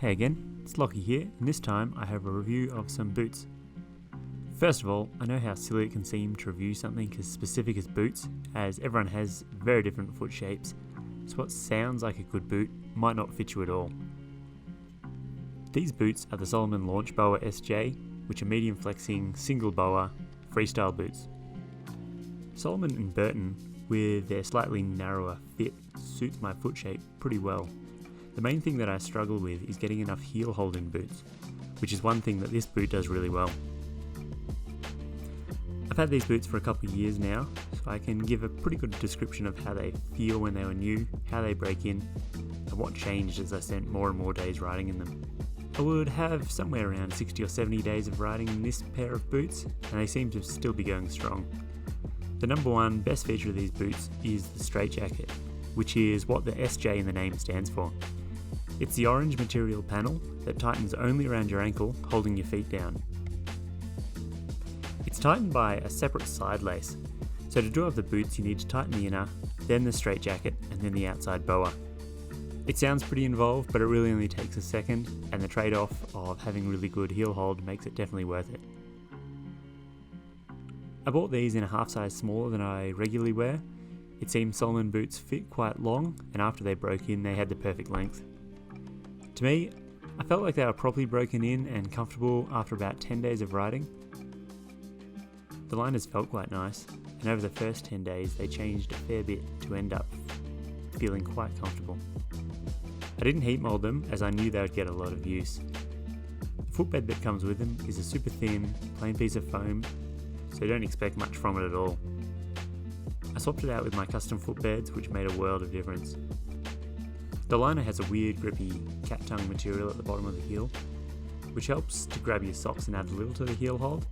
Hey again, it's Lockie here, and this time I have a review of some boots. First of all, I know how silly it can seem to review something as specific as boots, as everyone has very different foot shapes, so what sounds like a good boot might not fit you at all. These boots are the Salomon Launch Boa SJ, which are medium flexing, single boa, freestyle boots. Salomon and Burton, with their slightly narrower fit, suits my foot shape pretty well. The main thing that I struggle with is getting enough heel hold in boots, which is one thing that this boot does really well. I've had these boots for a couple of years now, so I can give a pretty good description of how they feel when they were new, how they break in, and what changed as I spent more and more days riding in them. I would have somewhere around 60 or 70 days of riding in this pair of boots, and they seem to still be going strong. The number one best feature of these boots is the straight jacket, which is what the SJ in the name stands for. It's the orange material panel that tightens only around your ankle, holding your feet down. It's tightened by a separate side lace, so to draw up the boots you need to tighten the inner, then the straight jacket, and then the outside boa. It sounds pretty involved, but it really only takes a second, and the trade-off of having really good heel hold makes it definitely worth it. I bought these in a half size smaller than I regularly wear. It seems Salomon boots fit quite long, and after they broke in they had the perfect length. To me, I felt like they were properly broken in and comfortable after about 10 days of riding. The liners felt quite nice, and over the first 10 days they changed a fair bit to end up feeling quite comfortable. I didn't heat mold them as I knew they would get a lot of use. The footbed that comes with them is a super thin, plain piece of foam, so don't expect much from it at all. I swapped it out with my custom footbeds, which made a world of difference. The liner has a weird grippy cat tongue material at the bottom of the heel, which helps to grab your socks and add a little to the heel hold,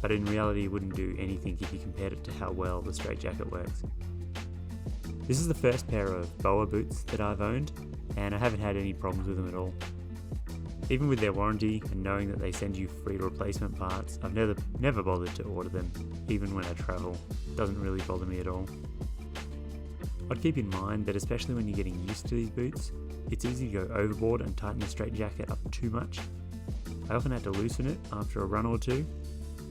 but in reality it wouldn't do anything if you compared it to how well the straight jacket works. This is the first pair of boa boots that I've owned, and I haven't had any problems with them at all. Even with their warranty and knowing that they send you free replacement parts, I've never bothered to order them, even when I travel. It doesn't really bother me at all. I'd keep in mind that especially when you're getting used to these boots, it's easy to go overboard and tighten the straight jacket up too much. I often had to loosen it after a run or two.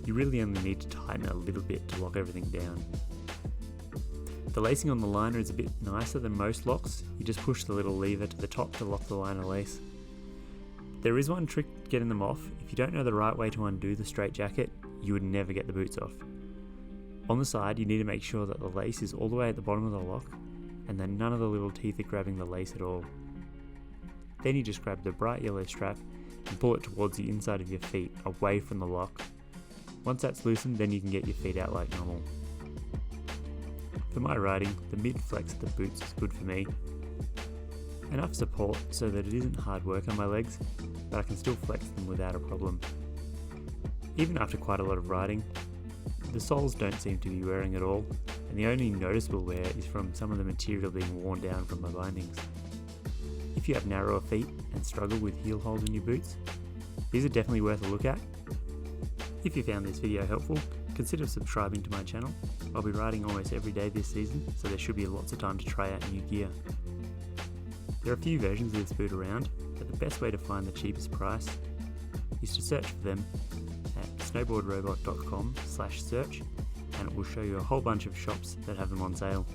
You really only need to tighten a little bit to lock everything down. The lacing on the liner is a bit nicer than most locks. You just push the little lever to the top to lock the liner lace. There is one trick to getting them off. If you don't know the right way to undo the straight jacket, you would never get the boots off. On the side, you need to make sure that the lace is all the way at the bottom of the lock, and that none of the little teeth are grabbing the lace at all. Then you just grab the bright yellow strap and pull it towards the inside of your feet, away from the lock. Once that's loosened, then you can get your feet out like normal. For my riding, the mid-flex of the boots is good for me. Enough support so that it isn't hard work on my legs, but I can still flex them without a problem. Even after quite a lot of riding, the soles don't seem to be wearing at all, and the only noticeable wear is from some of the material being worn down from my bindings. If you have narrower feet and struggle with heel hold in your boots, these are definitely worth a look at. If you found this video helpful, consider subscribing to my channel. I'll be riding almost every day this season, so there should be lots of time to try out new gear. There are a few versions of this boot around, but the best way to find the cheapest price is to search for them at snowboardrobot.com/search, and it will show you a whole bunch of shops that have them on sale.